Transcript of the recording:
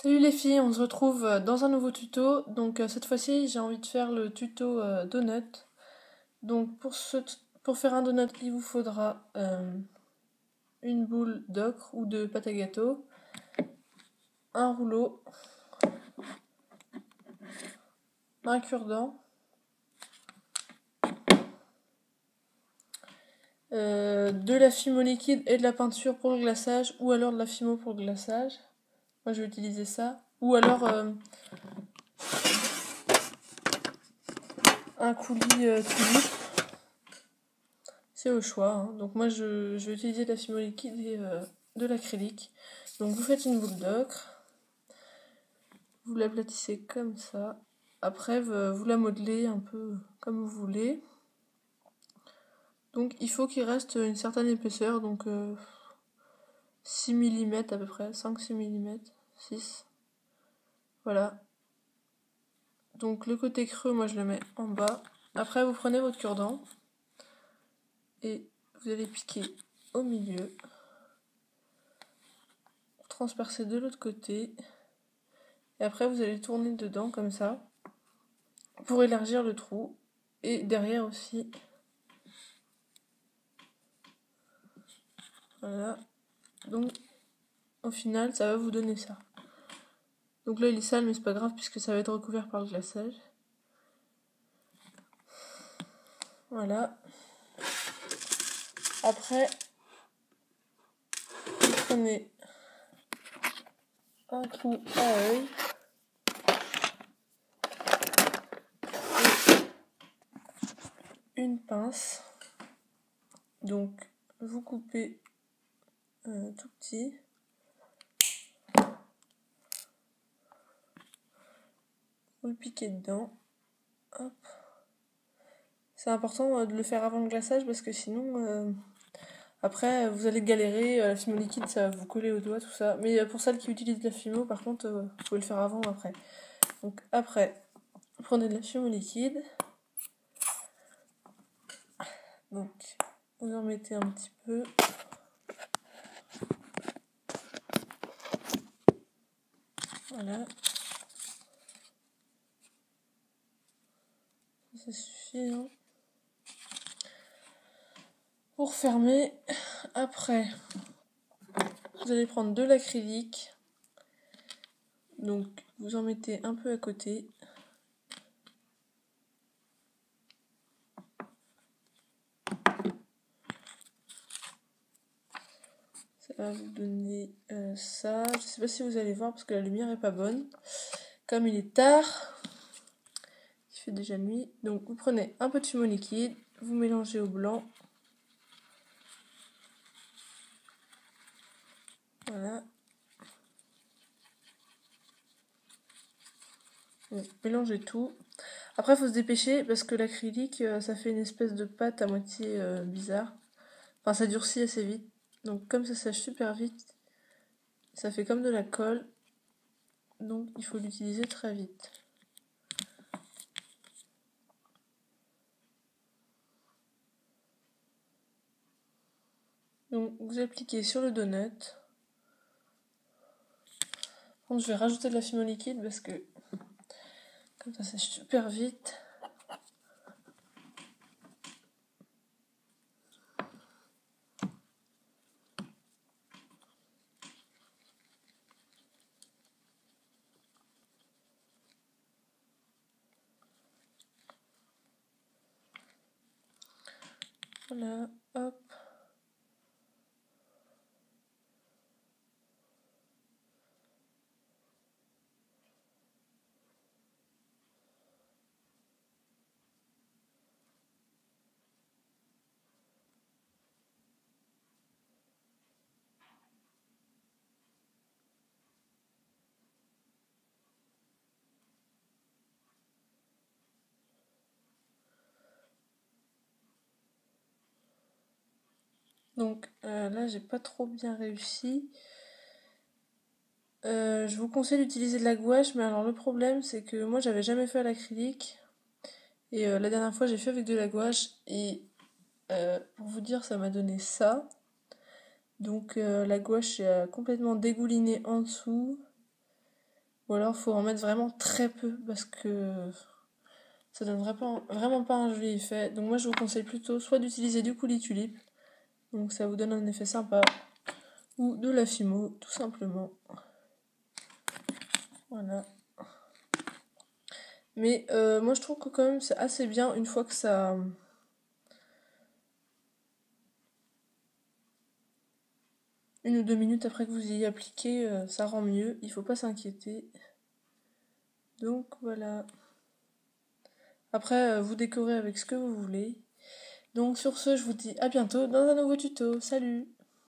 Salut les filles, on se retrouve dans un nouveau tuto. Donc cette fois-ci, j'ai envie de faire le tuto donut. Donc pour faire un donut, il vous faudra une boule d'ocre ou de pâte à gâteau, un rouleau, un cure-dent, de la fimo liquide et de la peinture pour le glaçage, ou alors de la fimo pour le glaçage. Moi je vais utiliser ça. Ou alors un coulis tulipe. C'est au choix, hein. Donc moi je vais utiliser de la fimo liquide et de l'acrylique. Donc vous faites une boule d'ocre, vous l'aplatissez comme ça. Après vous la modelez un peu comme vous voulez. Donc il faut qu'il reste une certaine épaisseur, donc 6 mm à peu près, 5-6 mm, 6. Voilà. Donc le côté creux, moi je le mets en bas. Après vous prenez votre cure-dent et vous allez piquer au milieu. Transpercer de l'autre côté. Et après vous allez tourner dedans comme ça pour élargir le trou. Et derrière aussi. Voilà. Donc au final ça va vous donner ça. Donc là il est sale mais c'est pas grave puisque ça va être recouvert par le glaçage. Voilà. Après vous prenez un trou à œil. Une pince. Donc vous coupez tout petit. Vous le piquez dedans. Hop. C'est important de le faire avant le glaçage parce que sinon après vous allez galérer. La fimo liquide ça va vous coller au doigt tout ça. Mais pour celles qui utilisent de la fimo par contre vous pouvez le faire avant ou après. Donc après vous prenez de la fimo liquide. Donc vous en mettez un petit peu. Voilà. Ça suffit, hein. Pour fermer, après, vous allez prendre de l'acrylique. Donc, vous en mettez un peu à côté. Ça va vous donner ça. Je sais pas si vous allez voir parce que la lumière est pas bonne. Comme il est tard, il fait déjà nuit. Donc, vous prenez un peu de fimo liquide, vous mélangez au blanc. Voilà. Donc, mélangez tout. Après, il faut se dépêcher parce que l'acrylique, ça fait une espèce de pâte à moitié bizarre. Enfin, ça durcit assez vite. Donc, comme ça sèche super vite, ça fait comme de la colle. Donc, il faut l'utiliser très vite. Donc, vous appliquez sur le donut. Donc, je vais rajouter de la fimo liquide parce que comme ça sèche super vite. Voilà, hop. Donc là, j'ai pas trop bien réussi. Je vous conseille d'utiliser de la gouache, mais alors le problème, c'est que moi, j'avais jamais fait à l'acrylique. Et la dernière fois, j'ai fait avec de la gouache. Et pour vous dire, ça m'a donné ça. Donc la gouache est complètement dégoulinée en dessous. Ou alors faut en mettre vraiment très peu parce que ça donne vraiment pas un joli effet. Donc moi je vous conseille plutôt soit d'utiliser du coulis tulipe, donc ça vous donne un effet sympa, ou de la Fimo tout simplement. Voilà. Mais moi je trouve que quand même c'est assez bien une fois que ça... Une ou 2 minutes après que vous y ayez appliqué, ça rend mieux, il faut pas s'inquiéter. Donc voilà. Après, vous décorez avec ce que vous voulez. Donc sur ce, je vous dis à bientôt dans un nouveau tuto. Salut!